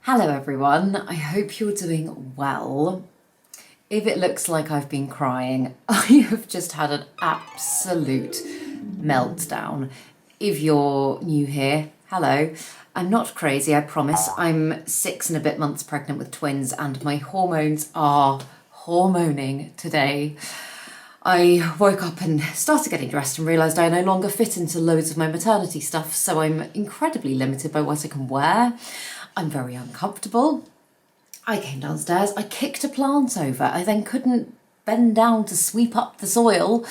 Hello everyone, I hope you're doing well. If it looks like I've been crying, I have just had an absolute meltdown. If you're new here, hello. I'm not crazy, I promise. I'm 6 and a bit months pregnant with twins and my hormones are hormoning today. I woke up and started getting dressed and realised I no longer fit into loads of my maternity stuff, so I'm incredibly limited by what I can wear. I'm very uncomfortable. I came downstairs, I kicked a plant over. I then couldn't bend down to sweep up the soil.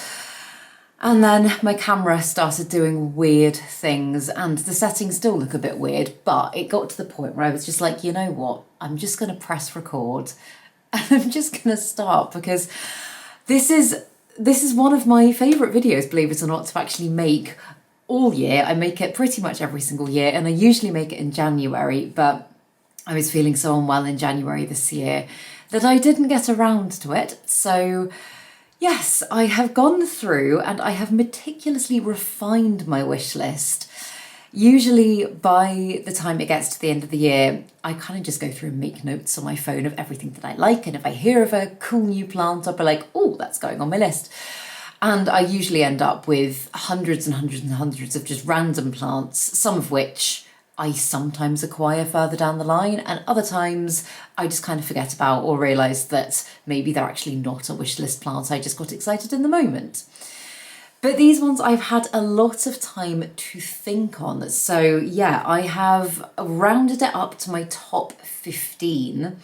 And then my camera started doing weird things and the settings still look a bit weird, but it got to the point where I was just like, you know what? I'm just going to press record and I'm just going to start because this is one of my favourite videos, believe it or not, to actually make all year. I make it pretty much every single year and I usually make it in January, but I was feeling so unwell in January this year that I didn't get around to it. So yes, I have gone through and I have meticulously refined my wish list. Usually by the time it gets to the end of the year, I kind of just go through and make notes on my phone of everything that I like. And if I hear of a cool new plant, I'll be like, oh, that's going on my list. And I usually end up with hundreds and hundreds and hundreds of just random plants, some of which I sometimes acquire further down the line, and other times I just kind of forget about or realise that maybe they're actually not a wish list plant. I just got excited in the moment. But these ones I've had a lot of time to think on. So yeah, I have rounded it up to my top 15,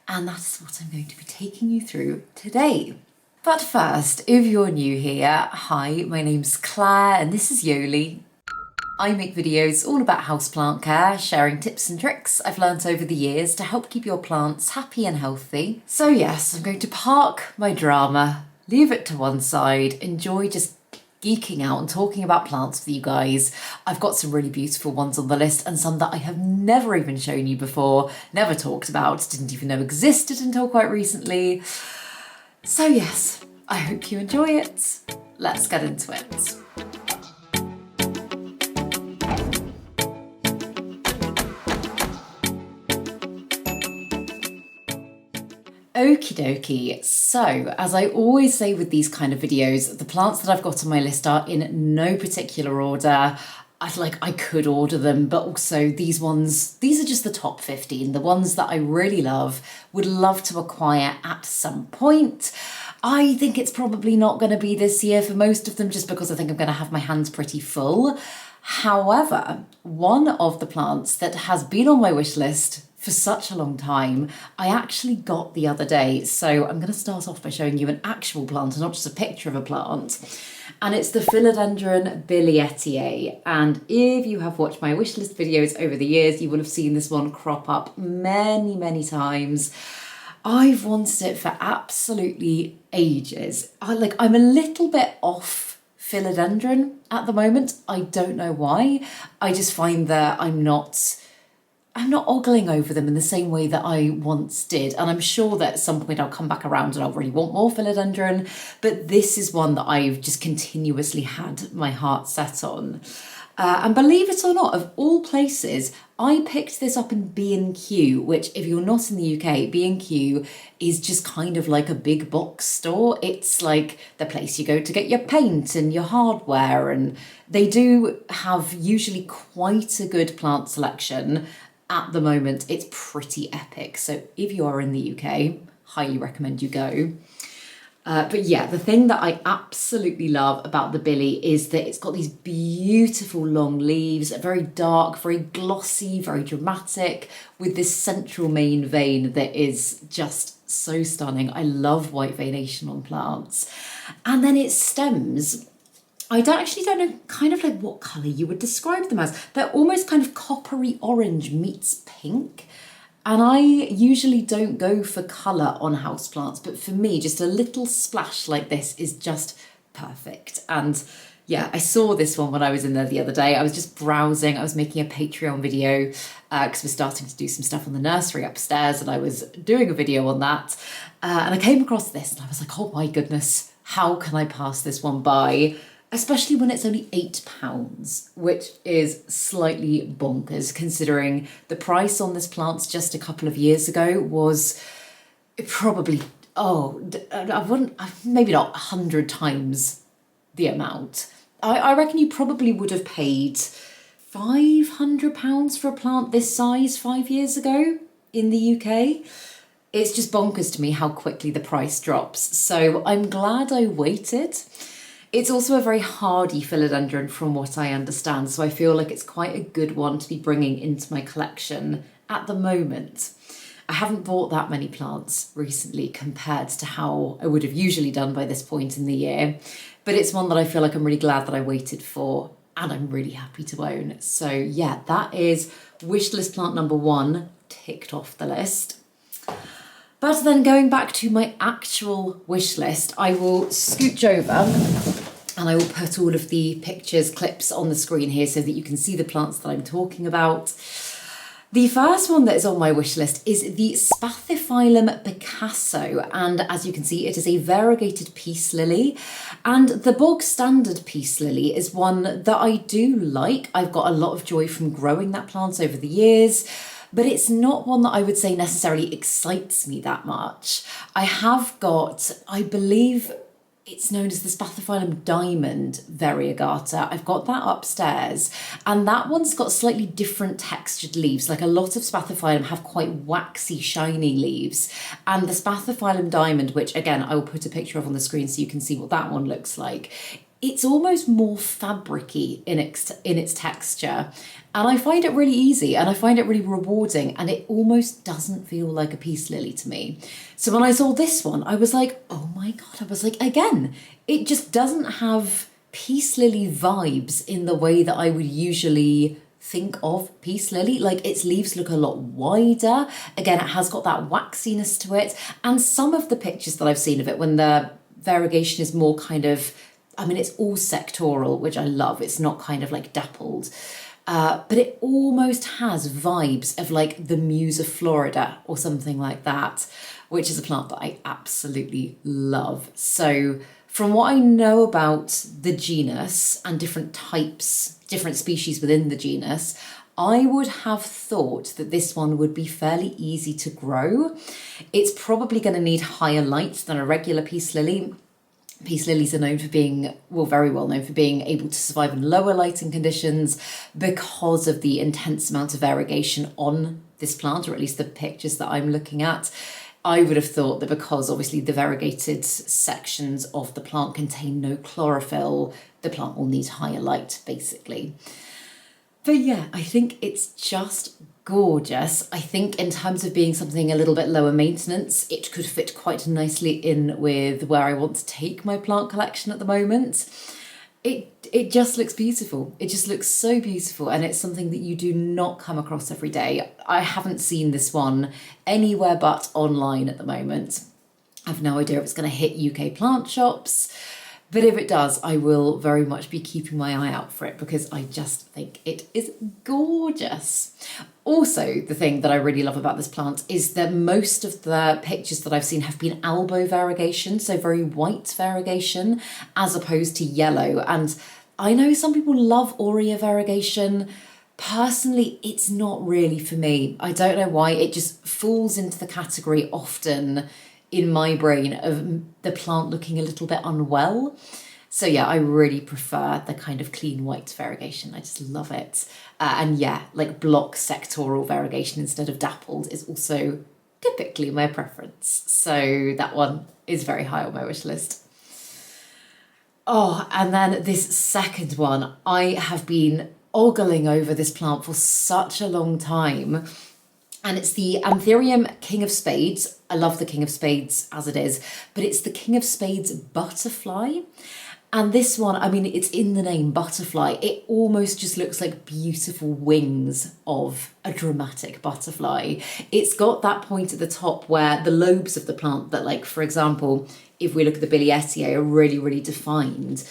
and that's what I'm going to be taking you through today. But first, if you're new here, hi, my name's Claire and this is Yoli. I make videos all about houseplant care, sharing tips and tricks I've learnt over the years to help keep your plants happy and healthy. So yes, I'm going to park my drama, leave it to one side, enjoy just geeking out and talking about plants with you guys. I've got some really beautiful ones on the list and some that I have never even shown you before, never talked about, didn't even know existed until quite recently. So yes, I hope you enjoy it. Let's get into it. Okie dokie, so as I always say with these kind of videos, the plants that I've got on my list are in no particular order. I could order them, but also these are just the top 15, the ones that I really love, would love to acquire at some point. I think it's probably not going to be this year for most of them, just because I think I'm going to have my hands pretty full. However, one of the plants that has been on my wish list for such a long time, I actually got the other day. So I'm going to start off by showing you an actual plant and not just a picture of a plant. And it's the Philodendron billietiae. And if you have watched my wish list videos over the years, you will have seen this one crop up many, many times. I've wanted it for absolutely ages. I'm a little bit off Philodendron at the moment. I don't know why. I just find that I'm not ogling over them in the same way that I once did. And I'm sure that at some point I'll come back around and I'll really want more Philodendron. But this is one that I've just continuously had my heart set on. And believe it or not, of all places, I picked this up in B&Q, which if you're not in the UK, B&Q is just kind of like a big box store. It's like the place you go to get your paint and your hardware. And they do have usually quite a good plant selection. At the moment, it's pretty epic. So if you are in the UK, highly recommend you go. But yeah, the thing that I absolutely love about the Billy is that it's got these beautiful long leaves, very dark, very glossy, very dramatic, with this central main vein that is just so stunning. I love white veination on plants. And then its stems, I don't know kind of like what colour you would describe them as. They're almost kind of coppery orange meets pink. And I usually don't go for colour on houseplants, but for me, just a little splash like this is just perfect. And yeah, I saw this one when I was in there the other day. I was just browsing. I was making a Patreon video because we're starting to do some stuff on the nursery upstairs, and I was doing a video on that. And I came across this and I was like, oh my goodness, how can I pass this one by? especially when it's only £8, which is slightly bonkers considering the price on this plant just a couple of years ago was probably, maybe not 100 times the amount. I reckon you probably would have paid £500 for a plant this size 5 years ago in the UK. It's just bonkers to me how quickly the price drops. So I'm glad I waited. It's also a very hardy philodendron from what I understand, so I feel like it's quite a good one to be bringing into my collection at the moment. I haven't bought that many plants recently compared to how I would have usually done by this point in the year, but it's one that I feel like I'm really glad that I waited for and I'm really happy to own. So yeah, that is wish list plant number 1 ticked off the list. But then going back to my actual wish list, I will scooch over and I will put all of the pictures, clips on the screen here so that you can see the plants that I'm talking about. The first one that is on my wish list is the Spathiphyllum picasso, and as you can see it is a variegated peace lily, and the bog standard peace lily is one that I do like. I've got a lot of joy from growing that plant over the years, but it's not one that I would say necessarily excites me that much. I have got, I believe it's known as the Spathiphyllum diamond variegata. I've got that upstairs, and that one's got slightly different textured leaves. Like a lot of Spathiphyllum have quite waxy, shiny leaves, and the Spathiphyllum diamond, which again, I will put a picture of on the screen so you can see what that one looks like. It's almost more fabric-y in its texture, and I find it really easy and I find it really rewarding, and it almost doesn't feel like a peace lily to me. So when I saw this one, I was like, oh my God, I was like, again, it just doesn't have peace lily vibes in the way that I would usually think of peace lily. Like its leaves look a lot wider. Again, it has got that waxiness to it, and some of the pictures that I've seen of it when the variegation is more kind of, I mean, it's all sectoral, which I love. It's not kind of like dappled, but it almost has vibes of like the Muse of Florida or something like that, which is a plant that I absolutely love. So from what I know about the genus and different types, different species within the genus, I would have thought that this one would be fairly easy to grow. It's probably going to need higher light than a regular peace lily. Peace lilies are known for being, well, very well known for being able to survive in lower lighting conditions because of the intense amount of variegation on this plant, or at least the pictures that I'm looking at. I would have thought that because obviously the variegated sections of the plant contain no chlorophyll, the plant will need higher light, basically. But yeah, I think it's just gorgeous. I think in terms of being something a little bit lower maintenance, it could fit quite nicely in with where I want to take my plant collection at the moment. It just looks beautiful. It just looks so beautiful, and it's something that you do not come across every day. I haven't seen this one anywhere but online at the moment. I've no idea if it's going to hit UK plant shops, but if it does, I will very much be keeping my eye out for it because I just think it is gorgeous. Also, the thing that I really love about this plant is that most of the pictures that I've seen have been albo variegation, so very white variegation, as opposed to yellow. And I know some people love aurea variegation. Personally, it's not really for me. I don't know why. It just falls into the category often in my brain of the plant looking a little bit unwell. So yeah, I really prefer the kind of clean white variegation. I just love it. And yeah, like block sectoral variegation instead of dappled is also typically my preference. So that one is very high on my wish list. Oh, and then this second one, I have been ogling over this plant for such a long time. And it's the Anthurium King of Spades. I love the King of Spades as it is, but it's the King of Spades butterfly. And this one, I mean, it's in the name, butterfly. It almost just looks like beautiful wings of a dramatic butterfly. It's got that point at the top where the lobes of the plant that, like, for example, if we look at the billietiae, are really, really defined.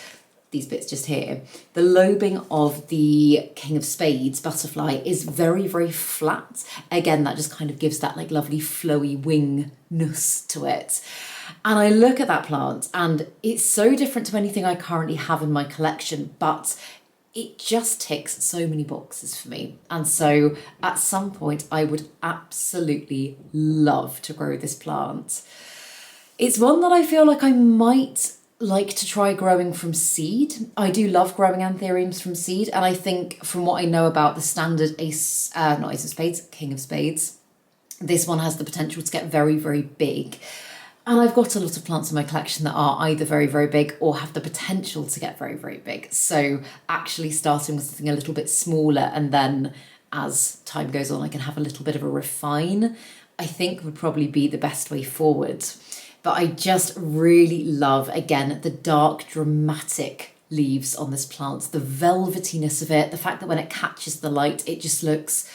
these bits just here, the lobing of the King of Spades butterfly is very, very flat. Again, that just kind of gives that like lovely flowy wingness to it. And I look at that plant and it's so different to anything I currently have in my collection, but it just ticks so many boxes for me. And so at some point I would absolutely love to grow this plant. It's one that I feel like I might like to try growing from seed. I do love growing anthuriums from seed, and I think from what I know about the standard not ace of spades, king of spades, this one has the potential to get very, very big. And I've got a lot of plants in my collection that are either very, very big or have the potential to get very, very big. So actually starting with something a little bit smaller, and then as time goes on, I can have a little bit of a refine, I think would probably be the best way forward. But I just really love, again, the dark, dramatic leaves on this plant, the velvetiness of it, the fact that when it catches the light, it just looks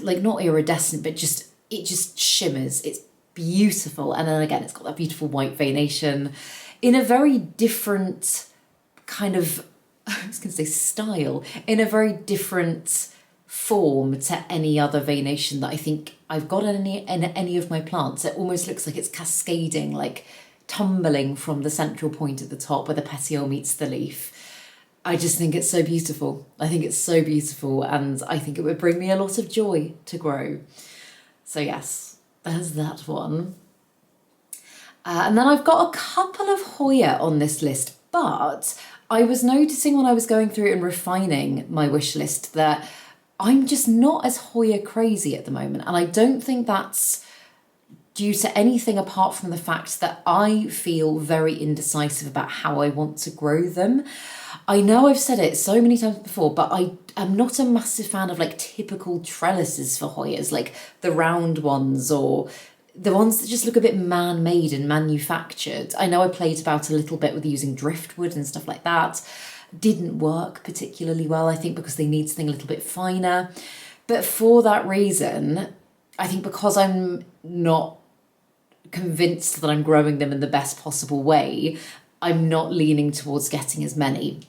like not iridescent, but it just shimmers. It's beautiful. And then again, it's got that beautiful white veination in a very different kind of, I was going to say style, in a very different form to any other veination that I think I've got in any of my plants. It almost looks like it's cascading, like tumbling from the central point at the top where the petiole meets the leaf. I just think it's so beautiful. I think it's so beautiful, and I think it would bring me a lot of joy to grow. So yes, there's that one. And then I've got a couple of Hoya on this list, but I was noticing when I was going through and refining my wish list that I'm just not as Hoya crazy at the moment. And I don't think that's due to anything apart from the fact that I feel very indecisive about how I want to grow them. I know I've said it so many times before, but I am not a massive fan of like typical trellises for Hoyas, like the round ones or the ones that just look a bit man-made and manufactured. I know I played about a little bit with using driftwood and stuff like that. Didn't work particularly well, I think, because they need something a little bit finer. But for that reason, I think because I'm not convinced that I'm growing them in the best possible way, I'm not leaning towards getting as many,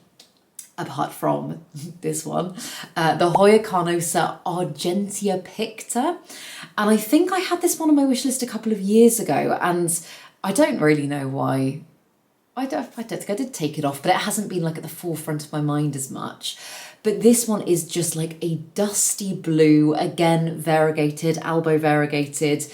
apart from this one, the Hoya carnosa argentea picta. And I think I had this one on my wish list a couple of years ago, and I don't really know why. I don't think I did take it off, but it hasn't been like at the forefront of my mind as much. But this one is just like a dusty blue, again, variegated, elbow variegated.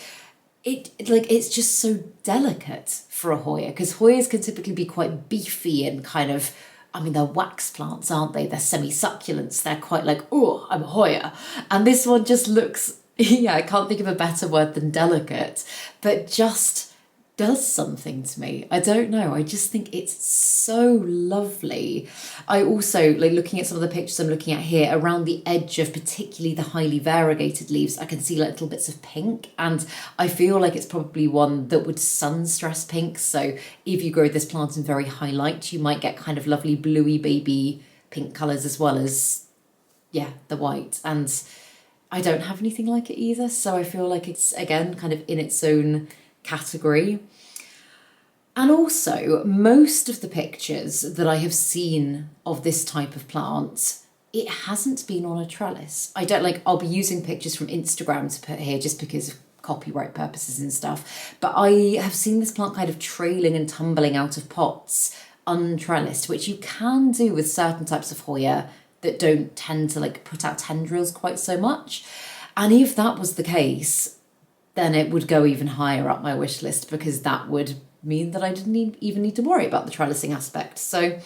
It's just so delicate for a Hoya, because Hoyas can typically be quite beefy and kind of, I mean, they're wax plants, aren't they? They're semi-succulents. They're quite like, oh, I'm a Hoya. And this one just looks, yeah, I can't think of a better word than delicate, but just does something to me. I don't know. I just think it's so lovely. I also, like looking at some of the pictures I'm looking at here, around the edge of particularly the highly variegated leaves, I can see like little bits of pink, and I feel like it's probably one that would sun stress pink. So if you grow this plant in very high light, you might get kind of lovely bluey baby pink colours as well as, yeah, the white. And I don't have anything like it either. So I feel like it's, again, kind of in its own category. And also, most of the pictures that I have seen of this type of plant, it hasn't been on a trellis. I don't like, I'll be using pictures from Instagram to put here just because of copyright purposes and stuff, but I have seen this plant kind of trailing and tumbling out of pots untrellised, which you can do with certain types of Hoya that don't tend to like put out tendrils quite so much. And if that was the case, then it would go even higher up my wish list, because that would mean that I didn't even need to worry about the trellising aspect. So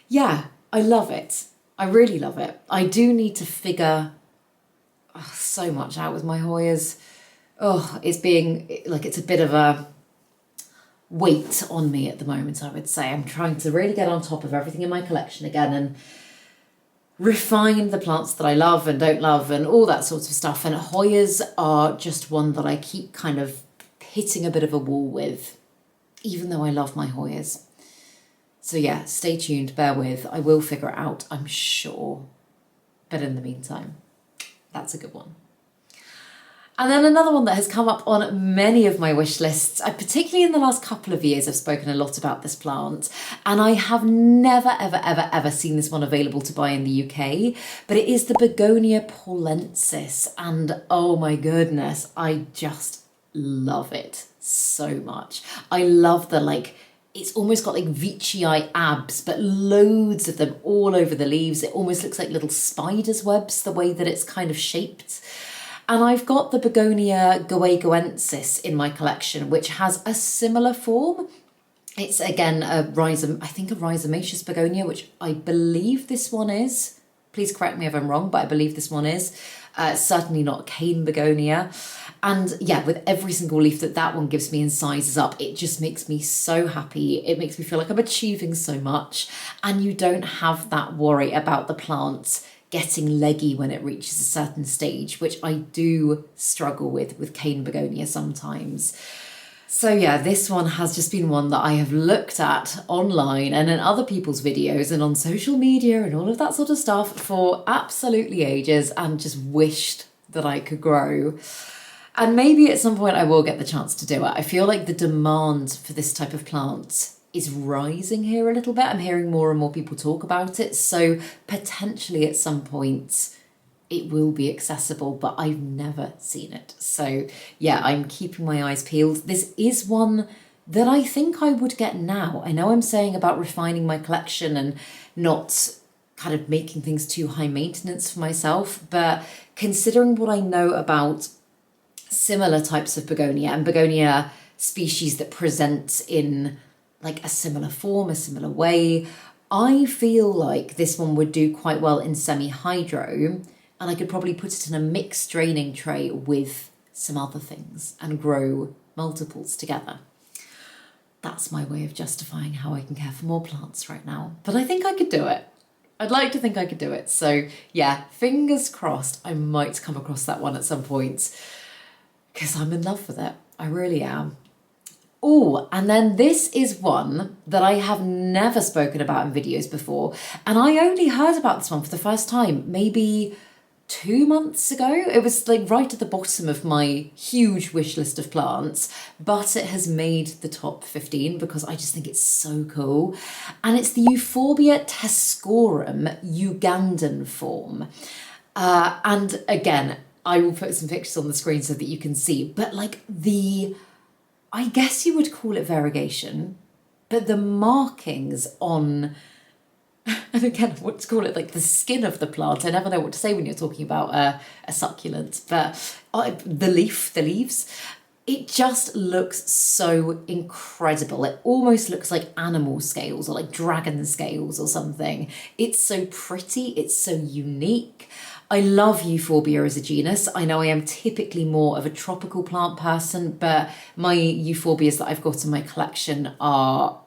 yeah, I love it. I really love it. I do need to figure so much out with my Hoyas. Oh, it's being like, it's a bit of a weight on me at the moment, I would say. I'm trying to really get on top of everything in my collection again and refine the plants that I love and don't love and all that sort of stuff. And Hoyas are just one that I keep kind of hitting a bit of a wall with, even though I love my Hoyas. So yeah, stay tuned, bear with. I will figure it out, I'm sure. But in the meantime, that's a good one. And then another one that has come up on many of my wish lists, particularly in the last couple of years, I've spoken a lot about this plant, and I have never, ever, ever, ever seen this one available to buy in the UK, but it is the Begonia paulensis, and oh my goodness, I just love it so much. I love the it's almost got like veitchii abs, but loads of them all over the leaves. It almost looks like little spider's webs, the way that it's kind of shaped. And I've got the Begonia goegoensis in my collection, which has a similar form. It's again I think a rhizomaceous begonia, which I believe this one is. Please correct me if I'm wrong, but I believe this one is. Certainly not cane begonia. And yeah, with every single leaf that one gives me and sizes up, it just makes me so happy. It makes me feel like I'm achieving so much. And you don't have that worry about the plant getting leggy when it reaches a certain stage, which I do struggle with cane begonia sometimes. So yeah, this one has just been one that I have looked at online and in other people's videos and on social media and all of that sort of stuff for absolutely ages, and just wished that I could grow. And maybe at some point I will get the chance to do it. I feel like the demand for this type of plant is rising here a little bit. I'm hearing more and more people talk about it. So potentially at some point it will be accessible, but I've never seen it. So yeah, I'm keeping my eyes peeled. This is one that I think I would get now. I know I'm saying about refining my collection and not kind of making things too high maintenance for myself, but considering what I know about similar types of begonia and begonia species that present in like a similar form, a similar way, I feel like this one would do quite well in semi-hydro, and I could probably put it in a mixed draining tray with some other things and grow multiples together. That's my way of justifying how I can care for more plants right now, but I think I could do it. I'd like to think I could do it. So yeah, fingers crossed I might come across that one at some point, because I'm in love with it. I really am. Oh, and then this is one that I have never spoken about in videos before, and I only heard about this one for the first time maybe 2 months ago. It was like right at the bottom of my huge wish list of plants, but it has made the top 15 because I just think it's so cool. And it's the Euphorbia tescorum Ugandan form. And again, I will put some pictures on the screen so that you can see, but like I guess you would call it variegation, but the markings on, and again, what to call it, like the skin of the plant. I never know what to say when you're talking about a succulent, but the leaves, it just looks so incredible. It almost looks like animal scales or like dragon scales or something. It's so pretty, it's so unique. I love Euphorbia as a genus. I know I am typically more of a tropical plant person, but my Euphorbias that I've got in my collection are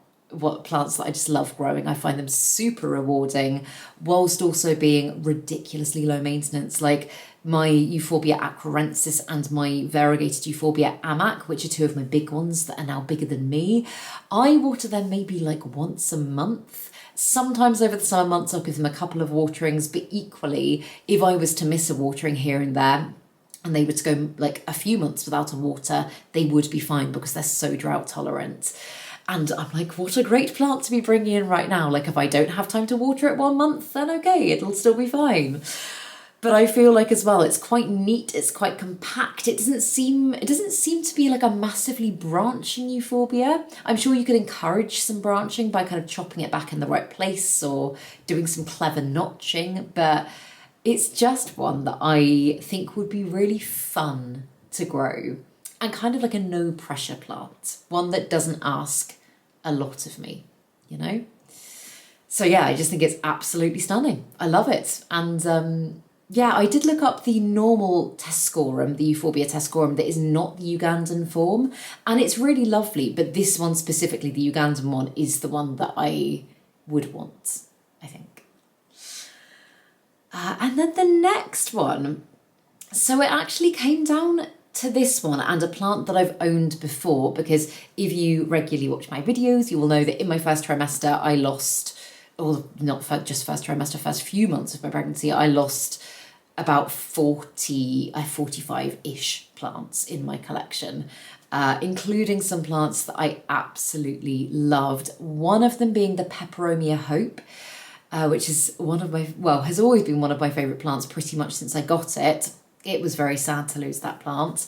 plants that I just love growing. I find them super rewarding, whilst also being ridiculously low maintenance. Like my Euphorbia acrorensis and my variegated Euphorbia amac, which are two of my big ones that are now bigger than me. I water them maybe like once a month. Sometimes over the summer months I'll give them a couple of waterings, but equally, if I was to miss a watering here and there and they were to go like a few months without a water, they would be fine because they're so drought tolerant. And I'm like, what a great plant to be bringing in right now. Like if I don't have time to water it 1 month, then okay, it'll still be fine. But I feel like as well, it's quite neat, it's quite compact. It doesn't seem to be like a massively branching euphorbia. I'm sure you could encourage some branching by kind of chopping it back in the right place or doing some clever notching, but it's just one that I think would be really fun to grow and kind of like a no pressure plant, one that doesn't ask a lot of me, you know? So yeah, I just think it's absolutely stunning. I love it. And yeah, I did look up the normal tescorum, the Euphorbia tescorum that is not the Ugandan form, and it's really lovely, but this one specifically, the Ugandan one, is the one that I would want, I think. And then the next one, so it actually came down to this one and a plant that I've owned before, because if you regularly watch my videos, you will know that in my first trimester I lost, or not just first trimester, first few months of my pregnancy, I lost about 45-ish plants in my collection, including some plants that I absolutely loved. One of them being the Peperomia Hope, which is has always been one of my favourite plants pretty much since I got it. It was very sad to lose that plant.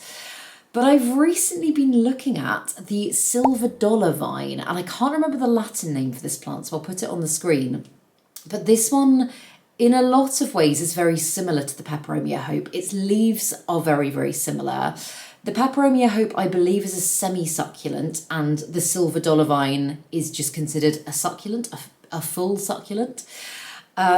But I've recently been looking at the silver dollar vine, and I can't remember the Latin name for this plant, so I'll put it on the screen. But this one, in a lot of ways, is very similar to the Peperomia Hope. Its leaves are very, very similar. The Peperomia Hope, I believe, is a semi-succulent, and the silver dollar vine is just considered a succulent, a full succulent.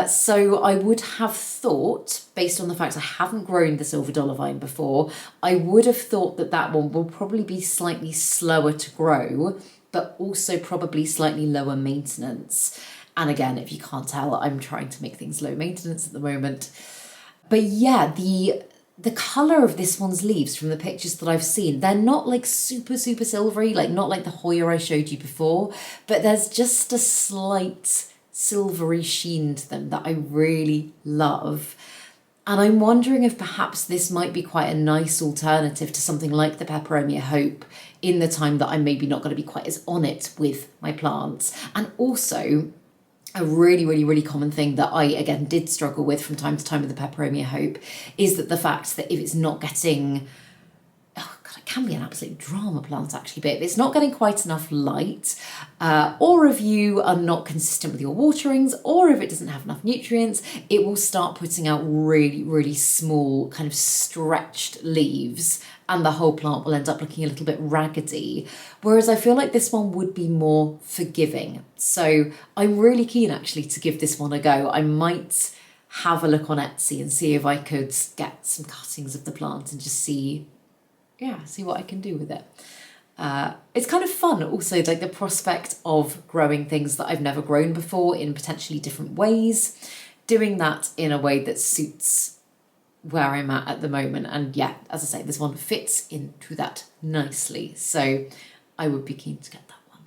So I would have thought, based on the fact I haven't grown the silver dollar vine before, I would have thought that that one will probably be slightly slower to grow, but also probably slightly lower maintenance. And again, if you can't tell, I'm trying to make things low maintenance at the moment. But yeah, the colour of this one's leaves from the pictures that I've seen, they're not like super, super silvery, like not like the Hoya I showed you before, but there's just a slight silvery sheen to them that I really love. And I'm wondering if perhaps this might be quite a nice alternative to something like the Peperomia Hope in the time that I'm maybe not going to be quite as on it with my plants. And also, a really, really, really common thing that I, again, did struggle with from time to time with the Peperomia Hope is that the fact that if it's not getting, oh God, it can be an absolute drama plant actually, but if it's not getting quite enough light, or if you are not consistent with your waterings, or if it doesn't have enough nutrients, it will start putting out really, really small kind of stretched leaves, and the whole plant will end up looking a little bit raggedy. Whereas I feel like this one would be more forgiving. So I'm really keen actually to give this one a go. I might have a look on Etsy and see if I could get some cuttings of the plant and just see what I can do with it. It's kind of fun also, like the prospect of growing things that I've never grown before in potentially different ways, doing that in a way that suits where I'm at the moment. And yeah, as I say, this one fits into that nicely. So I would be keen to get that one.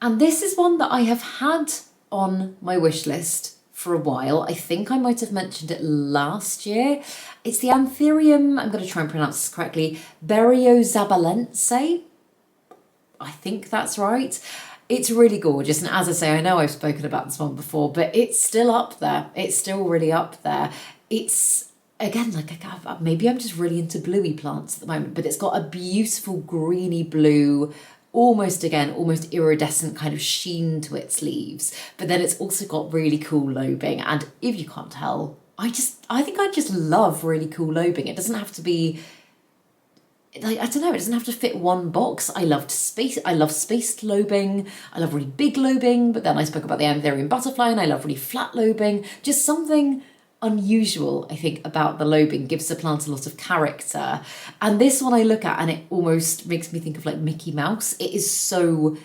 And this is one that I have had on my wish list for a while. I think I might have mentioned it last year. It's the Anthurium, I'm going to try and pronounce this correctly, berriozabalense. I think that's right. It's really gorgeous. And as I say, I know I've spoken about this one before, but it's still up there. It's still really up there. It's, again, like maybe I'm just really into bluey plants at the moment, but it's got a beautiful greeny blue, almost iridescent kind of sheen to its leaves. But then it's also got really cool lobing. And if you can't tell, I think I just love really cool lobing. It doesn't have to be, like, I don't know, it doesn't have to fit one box. I love spaced lobing. I love really big lobing, but then I spoke about the Anthurium butterfly and I love really flat lobing. Just something unusual, I think, about the lobing gives the plant a lot of character. And this one I look at and it almost makes me think of like Mickey Mouse. It is so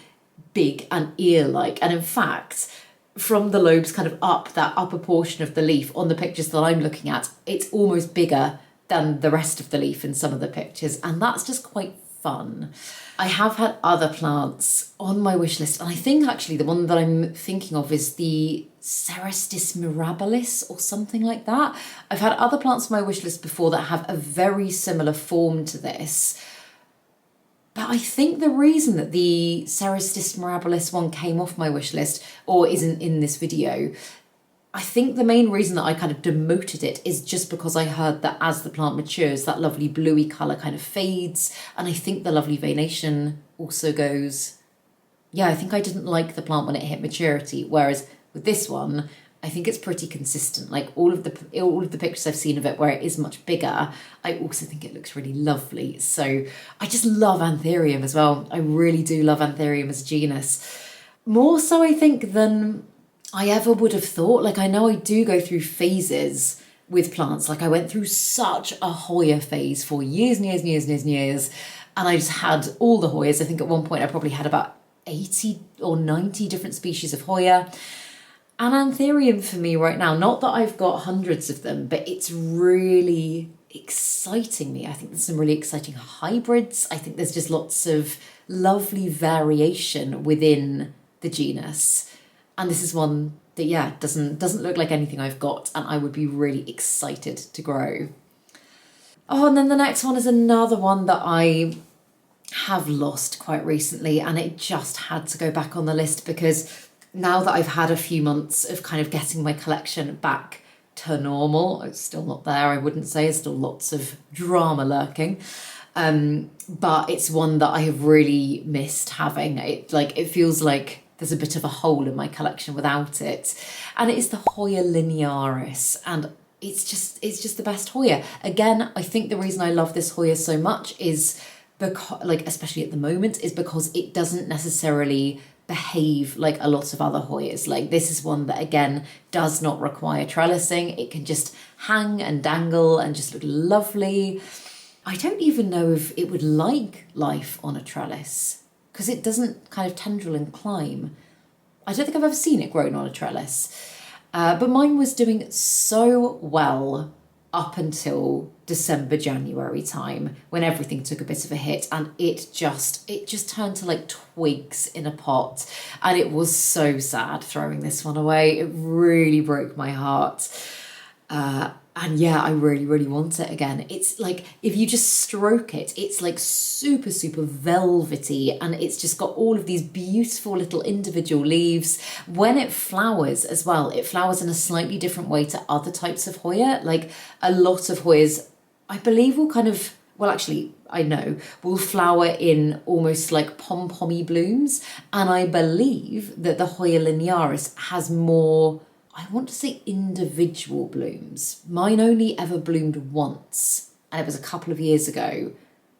big and ear-like. And in fact, from the lobes kind of up, that upper portion of the leaf on the pictures that I'm looking at, it's almost bigger than the rest of the leaf in some of the pictures. And that's just quite fun. I have had other plants on my wish list, and I think actually the one that I'm thinking of is the Cerestis mirabilis or something like that. I've had other plants on my wish list before that have a very similar form to this. But I think the reason that the Cerestis mirabilis one came off my wish list, or isn't in this video, I think the main reason that I kind of demoted it is just because I heard that as the plant matures, that lovely bluey colour kind of fades. And I think the lovely veination also goes. Yeah, I think I didn't like the plant when it hit maturity. Whereas with this one, I think it's pretty consistent. Like all of the pictures I've seen of it where it is much bigger, I also think it looks really lovely. So I just love Anthurium as well. I really do love Anthurium as a genus. More so, I think, than I ever would have thought. Like, I know I do go through phases with plants. Like, I went through such a Hoya phase for years and years and years and years and years. And I just had all the Hoyas. I think at one point I probably had about 80 or 90 different species of Hoya. And Anthurium for me right now, not that I've got hundreds of them, but it's really exciting me. I think there's some really exciting hybrids. I think there's just lots of lovely variation within the genus. And this is one that yeah, doesn't look like anything I've got, and I would be really excited to grow. Oh, and then the next one is another one that I have lost quite recently, and it just had to go back on the list because now that I've had a few months of kind of getting my collection back to normal, it's still not there, I wouldn't say, there's still lots of drama lurking. But it's one that I have really missed having. It feels like there's a bit of a hole in my collection without it. And it is the Hoya linearis, and it's just the best Hoya. Again, I think the reason I love this Hoya so much is because, like, especially at the moment, is because it doesn't necessarily behave like a lot of other Hoyas. Like, this is one that again does not require trellising. It can just hang and dangle and just look lovely. I don't even know if it would like life on a trellis because it doesn't kind of tendril and climb. I don't think I've ever seen it grown on a trellis. But mine was doing so well up until December, January time, when everything took a bit of a hit, and it just turned to like twigs in a pot, and it was so sad throwing this one away. It really broke my heart. And yeah, I really, really want it again. It's like, if you just stroke it, it's like super, super velvety, and it's just got all of these beautiful little individual leaves. When it flowers as well, it flowers in a slightly different way to other types of Hoya. Like, a lot of Hoyas, I believe, will kind of, well, actually, I know, will flower in almost like pom-pommy blooms. And I believe that the Hoya linearis has more, I want to say, individual blooms. Mine only ever bloomed once, and it was a couple of years ago.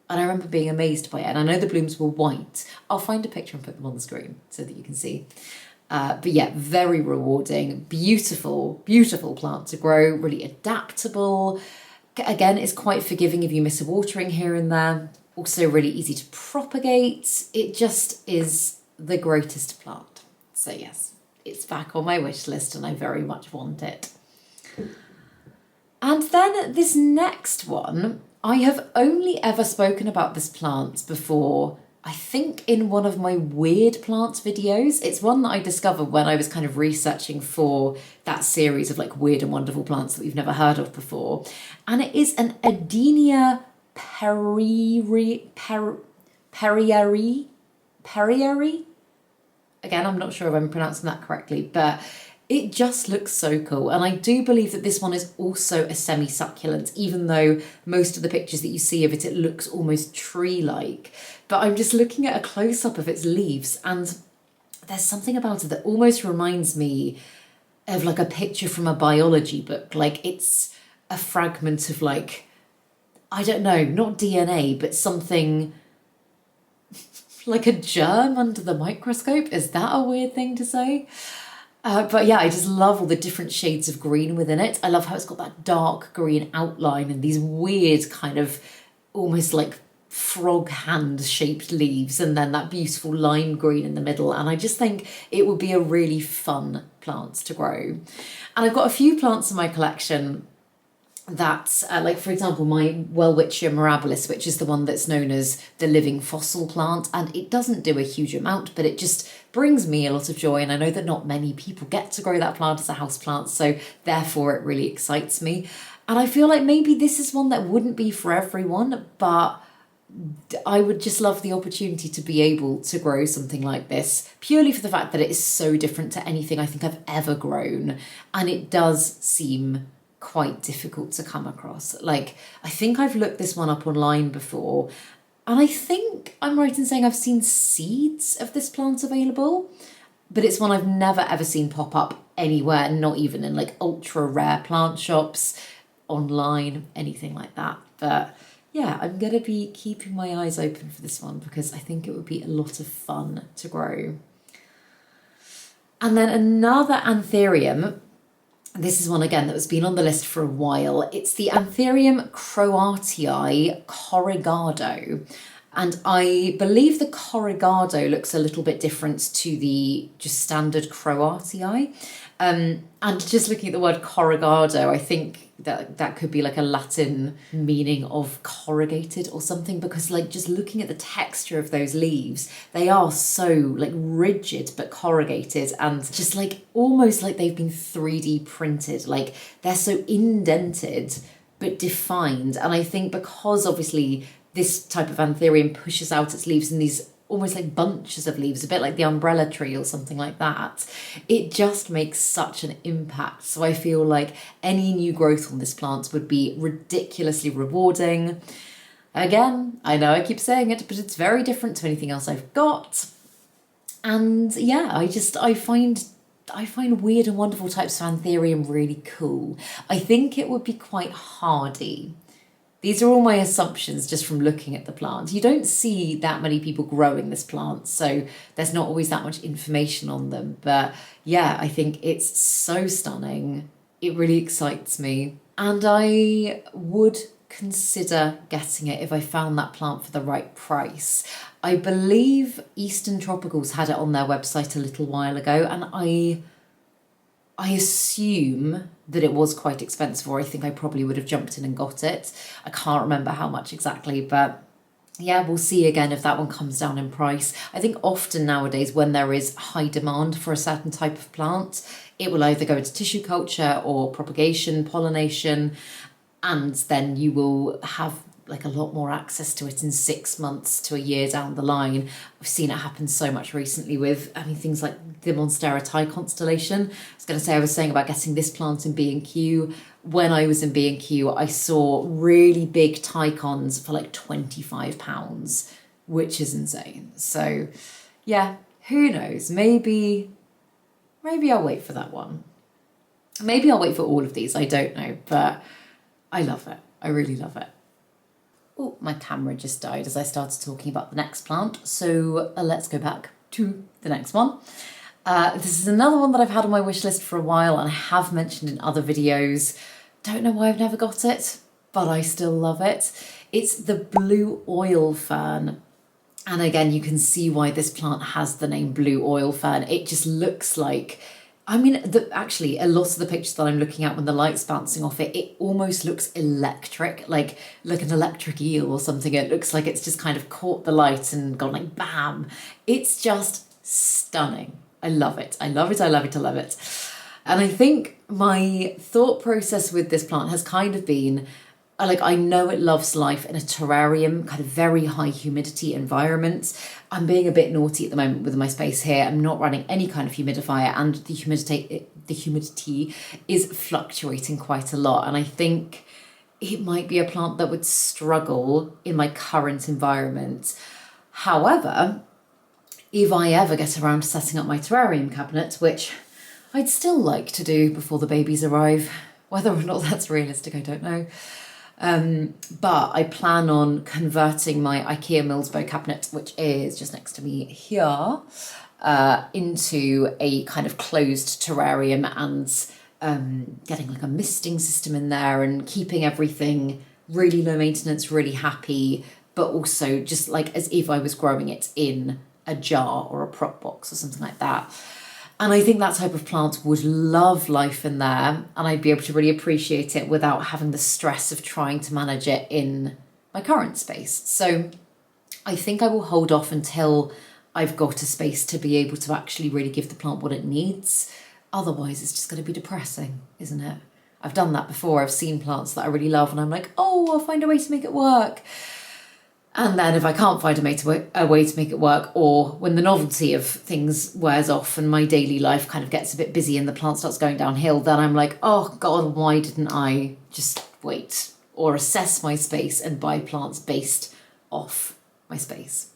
And I remember being amazed by it. And I know the blooms were white. I'll find a picture and put them on the screen so that you can see. But yeah, very rewarding, beautiful, beautiful plant to grow, really adaptable. Again, it's quite forgiving if you miss a watering here and there. Also really easy to propagate. It just is the greatest plant. So yes, it's back on my wish list and I very much want it. And then this next one, I have only ever spoken about this plant before, I think in one of my weird plants videos. It's one that I discovered when I was kind of researching for that series of like weird and wonderful plants that we've never heard of before. And it is an Adenia perrieri. Again, I'm not sure if I'm pronouncing that correctly, but it just looks so cool. And I do believe that this one is also a semi-succulent, even though most of the pictures that you see of it, it looks almost tree-like. But I'm just looking at a close-up of its leaves, and there's something about it that almost reminds me of like a picture from a biology book. Like, it's a fragment of, like, I don't know, not DNA, but something like a germ under the microscope. Is that a weird thing to say? But yeah, I just love all the different shades of green within it. I love how it's got that dark green outline and these weird kind of almost like frog hand shaped leaves, and then that beautiful lime green in the middle. And I just think it would be a really fun plant to grow. And I've got a few plants in my collection that, like for example, my Welwitschia mirabilis, which is the one that's known as the living fossil plant, and it doesn't do a huge amount, but it just brings me a lot of joy, and I know that not many people get to grow that plant as a house plant, so therefore it really excites me. And I feel like maybe this is one that wouldn't be for everyone, but I would just love the opportunity to be able to grow something like this, purely for the fact that it is so different to anything I think I've ever grown, and it does seem quite difficult to come across. Like, I think I've looked this one up online before, and I think I'm right in saying I've seen seeds of this plant available, but it's one I've never ever seen pop up anywhere, not even in like ultra rare plant shops, online, anything like that. But yeah, I'm gonna be keeping my eyes open for this one because I think it would be a lot of fun to grow. And then another Anthurium. This is one again that has been on the list for a while. It's the Anthurium croatii corrugado. And I believe the corrugado looks a little bit different to the just standard croatii. And just looking at the word corrugado, I think that could be like a Latin meaning of corrugated or something, because like just looking at the texture of those leaves, they are so like rigid but corrugated and just like almost like they've been 3D printed. Like they're so indented but defined. And I think because obviously this type of Anthurium pushes out its leaves in these almost like bunches of leaves, a bit like the umbrella tree or something like that, it just makes such an impact. So I feel like any new growth on this plant would be ridiculously rewarding. Again, I know I keep saying it, but it's very different to anything else I've got. And yeah, I find weird and wonderful types of Anthurium really cool. I think it would be quite hardy. These are all my assumptions just from looking at the plant. You don't see that many people growing this plant, so there's not always that much information on them. But yeah, I think it's so stunning. It really excites me. And I would consider getting it if I found that plant for the right price. I believe Eastern Tropicals had it on their website a little while ago, and I assume that it was quite expensive, or I think I probably would have jumped in and got it. I can't remember how much exactly, but yeah, we'll see again if that one comes down in price. I think often nowadays when there is high demand for a certain type of plant, it will either go into tissue culture or propagation, pollination, and then you will have like a lot more access to it in 6 months to a year down the line. I've seen it happen so much recently with, things like the Monstera Thai constellation. I was saying about getting this plant in B&Q. When I was in B&Q, I saw really big Tycons for like £25, which is insane. So yeah, who knows? Maybe I'll wait for that one. Maybe I'll wait for all of these, I don't know, but I love it. I really love it. Oh, my camera just died as I started talking about the next plant. So let's go back to the next one. This is another one that I've had on my wish list for a while and I have mentioned in other videos. Don't know why I've never got it, but I still love it. It's the blue oil fern. And again, you can see why this plant has the name blue oil fern. It just looks like, actually, a lot of the pictures that I'm looking at when the light's bouncing off it, it almost looks electric, like an electric eel or something. It looks like it's just kind of caught the light and gone like bam. It's just stunning. I love it. I love it. I love it. I love it. And I think my thought process with this plant has kind of been, I know it loves life in a terrarium, kind of very high humidity environment. I'm being a bit naughty at the moment with my space here. I'm not running any kind of humidifier and the humidity is fluctuating quite a lot. And I think it might be a plant that would struggle in my current environment. However, if I ever get around to setting up my terrarium cabinet, which I'd still like to do before the babies arrive, whether or not that's realistic, I don't know. But I plan on converting my IKEA Millsbow cabinet, which is just next to me here, into a kind of closed terrarium and getting like a misting system in there and keeping everything really low maintenance, really happy, but also just like as if I was growing it in a jar or a prop box or something like that. And I think that type of plant would love life in there and I'd be able to really appreciate it without having the stress of trying to manage it in my current space. So I think I will hold off until I've got a space to be able to actually really give the plant what it needs. Otherwise, it's just going to be depressing, isn't it? I've done that before. I've seen plants that I really love and I'm like, oh, I'll find a way to make it work. And then if I can't find a way to make it work, or when the novelty of things wears off and my daily life kind of gets a bit busy and the plant starts going downhill, then I'm like, oh God, why didn't I just wait or assess my space and buy plants based off my space?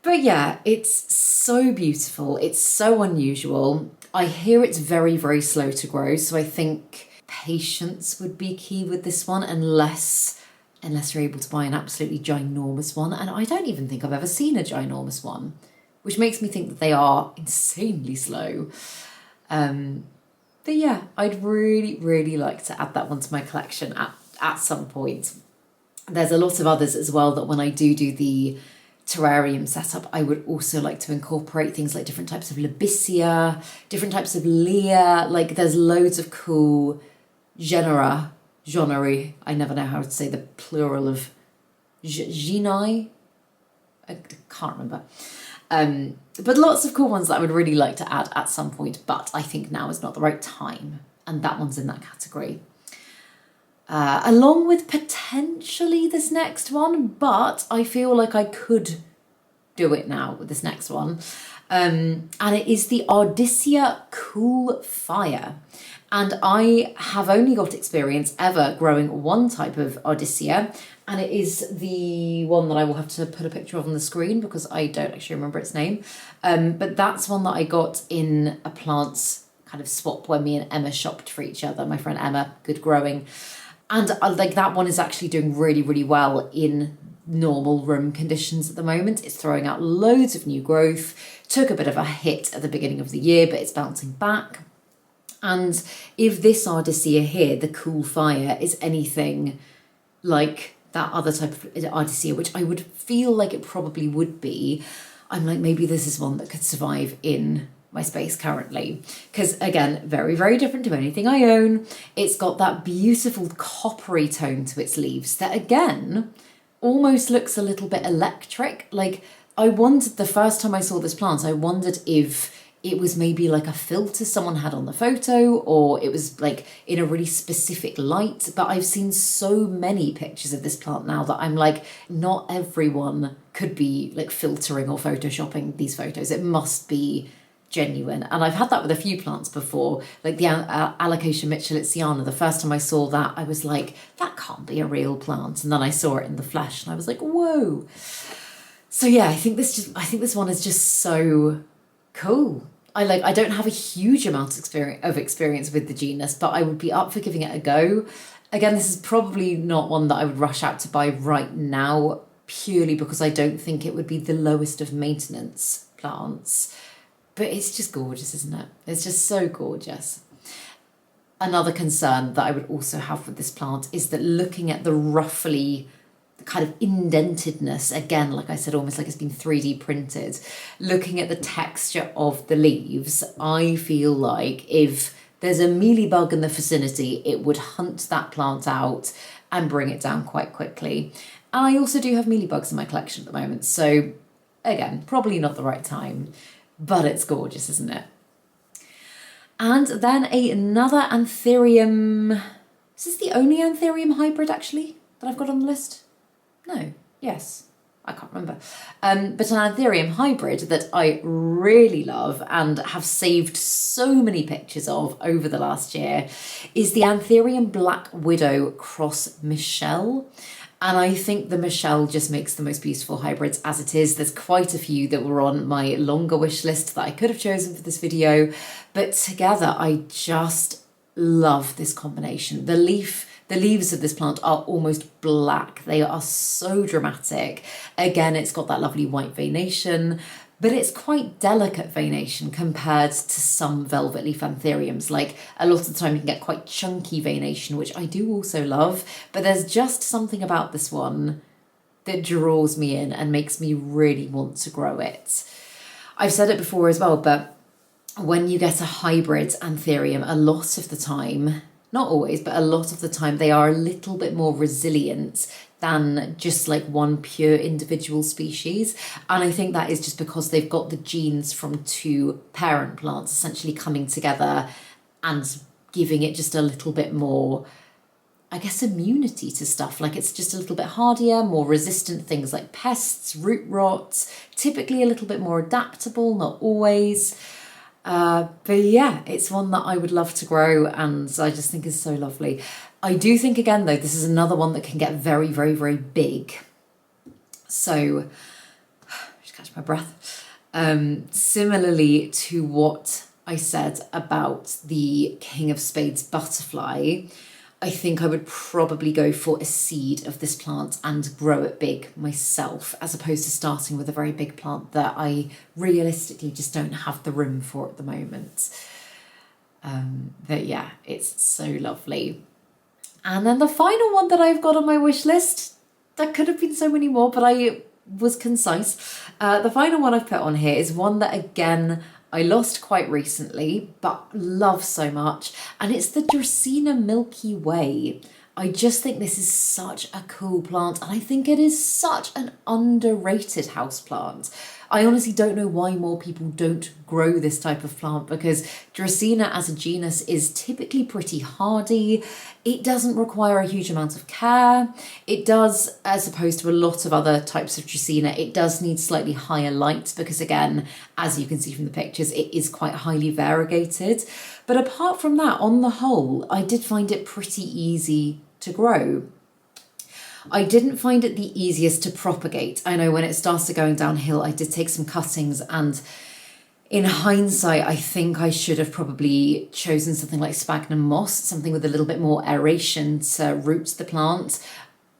But yeah, it's so beautiful. It's so unusual. I hear it's very, very slow to grow. So I think patience would be key with this one, unless you're able to buy an absolutely ginormous one. And I don't even think I've ever seen a ginormous one, which makes me think that they are insanely slow. But yeah, I'd really, really like to add that one to my collection at some point. There's a lot of others as well that when I do the terrarium setup, I would also like to incorporate things like different types of Libicea, different types of Lea. Like there's loads of cool genera, I never know how to say the plural of genii. I can't remember. But lots of cool ones that I would really like to add at some point, but I think now is not the right time. And that one's in that category. Along with potentially this next one, but I feel like I could do it now with this next one. And it is the Ardisia Cool Fire. And I have only got experience ever growing one type of Ardisia, and it is the one that I will have to put a picture of on the screen because I don't actually remember its name. But that's one that I got in a plants kind of swap when me and Emma shopped for each other. My friend Emma, good growing. And like that one is actually doing really, really well in normal room conditions at the moment. It's throwing out loads of new growth. Took a bit of a hit at the beginning of the year, but it's bouncing back. And if this Ardisia here, the Cool Fire, is anything like that other type of Ardisia, which I would feel like it probably would be, I'm like, maybe this is one that could survive in my space currently. Because again, very, very different to anything I own. It's got that beautiful coppery tone to its leaves that again, almost looks a little bit electric. Like I wondered the first time I saw this plant, I wondered if it was maybe like a filter someone had on the photo or it was like in a really specific light. But I've seen so many pictures of this plant now that I'm like, not everyone could be like filtering or photoshopping these photos. It must be genuine. And I've had that with a few plants before, like the Alocasia mitchellitziana. The first time I saw that, I was like, that can't be a real plant. And then I saw it in the flesh and I was like, whoa. So yeah, I think this one is just so cool. I don't have a huge amount of experience with the genus, but I would be up for giving it a go. Again, this is probably not one that I would rush out to buy right now, purely because I don't think it would be the lowest of maintenance plants. But it's just gorgeous, isn't it? It's just so gorgeous. Another concern that I would also have with this plant is that looking at the roughly kind of indentedness, again, like I said, almost like it's been 3D printed, looking at the texture of the leaves, I feel like if there's a mealybug in the vicinity, it would hunt that plant out and bring it down quite quickly. And I also do have mealybugs in my collection at the moment, so again, probably not the right time. But it's gorgeous, isn't it? And then another Anthurium. Is this the only Anthurium hybrid, actually, that I've got on the list? No. Yes. I can't remember. But an Anthurium hybrid that I really love and have saved so many pictures of over the last year is the Anthurium Black Widow Cross Michelle. And I think the Michelle just makes the most beautiful hybrids as it is. There's quite a few that were on my longer wish list that I could have chosen for this video. But together, I just love this combination. The leaves of this plant are almost black. They are so dramatic. Again, it's got that lovely white veination, but it's quite delicate veination compared to some velvet leaf anthuriums. Like a lot of the time you can get quite chunky veination, which I do also love, but there's just something about this one that draws me in and makes me really want to grow it. I've said it before as well, but when you get a hybrid anthurium, a lot of the time, not always, but a lot of the time, they are a little bit more resilient than just like one pure individual species. And I think that is just because they've got the genes from two parent plants essentially coming together and giving it just a little bit more, I guess, immunity to stuff. Like it's just a little bit hardier, more resistant to things like pests, root rot, typically a little bit more adaptable, not always. But yeah, it's one that I would love to grow and I just think is so lovely. I do think, again, though, this is another one that can get very, very, very big. So, just catch my breath. Similarly to what I said about the King of Spades butterfly, I think I would probably go for a seed of this plant and grow it big myself, as opposed to starting with a very big plant that I realistically just don't have the room for at the moment. But yeah, it's so lovely. And then the final one that I've got on my wish list, there could have been so many more, but I was concise. The final one I've put on here is one that, again, I lost quite recently, but love so much, and it's the Dracaena Milky Way. I just think this is such a cool plant, and I think it is such an underrated houseplant. I honestly don't know why more people don't grow this type of plant, because Dracaena as a genus is typically pretty hardy. It doesn't require a huge amount of care. It does, as opposed to a lot of other types of Dracaena, it does need slightly higher light because, again, as you can see from the pictures, it is quite highly variegated. But apart from that, on the whole, I did find it pretty easy to grow. I didn't find it the easiest to propagate. I know when it started going downhill, I did take some cuttings, and in hindsight, I think I should have probably chosen something like sphagnum moss, something with a little bit more aeration to root the plant.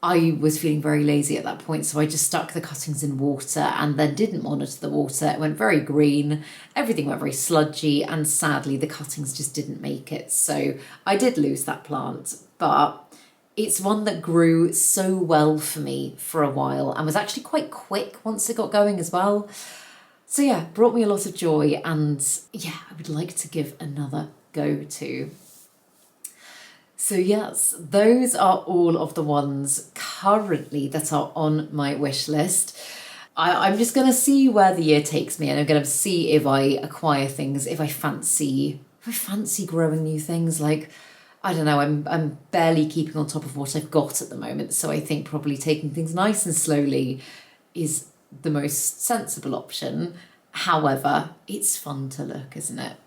I was feeling very lazy at that point, so I just stuck the cuttings in water and then didn't monitor the water. It went very green, everything went very sludgy, and sadly the cuttings just didn't make it. So I did lose that plant, but it's one that grew so well for me for a while and was actually quite quick once it got going as well. So yeah, brought me a lot of joy, and yeah, I would like to give another go to. So yes, those are all of the ones currently that are on my wish list. I'm just going to see where the year takes me, and I'm going to see if I acquire things, if I fancy growing new things. Like, I don't know, I'm barely keeping on top of what I've got at the moment, so I think probably taking things nice and slowly is the most sensible option. However, it's fun to look, isn't it?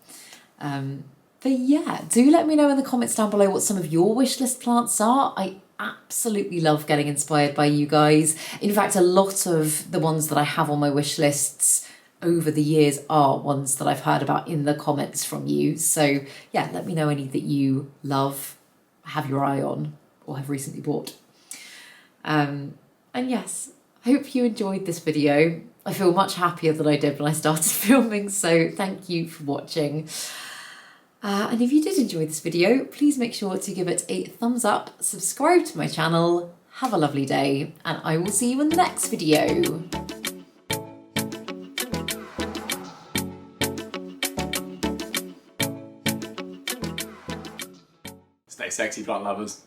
But yeah, do let me know in the comments down below what some of your wish list plants are. I absolutely love getting inspired by you guys. In fact, a lot of the ones that I have on my wish lists over the years are ones that I've heard about in the comments from you. So yeah, let me know any that you love, have your eye on, or have recently bought. And yes, I hope you enjoyed this video. I feel much happier than I did when I started filming, so thank you for watching. And if you did enjoy this video, please make sure to give it a thumbs up, subscribe to my channel, have a lovely day, and I will see you in the next video. Stay sexy, plant lovers.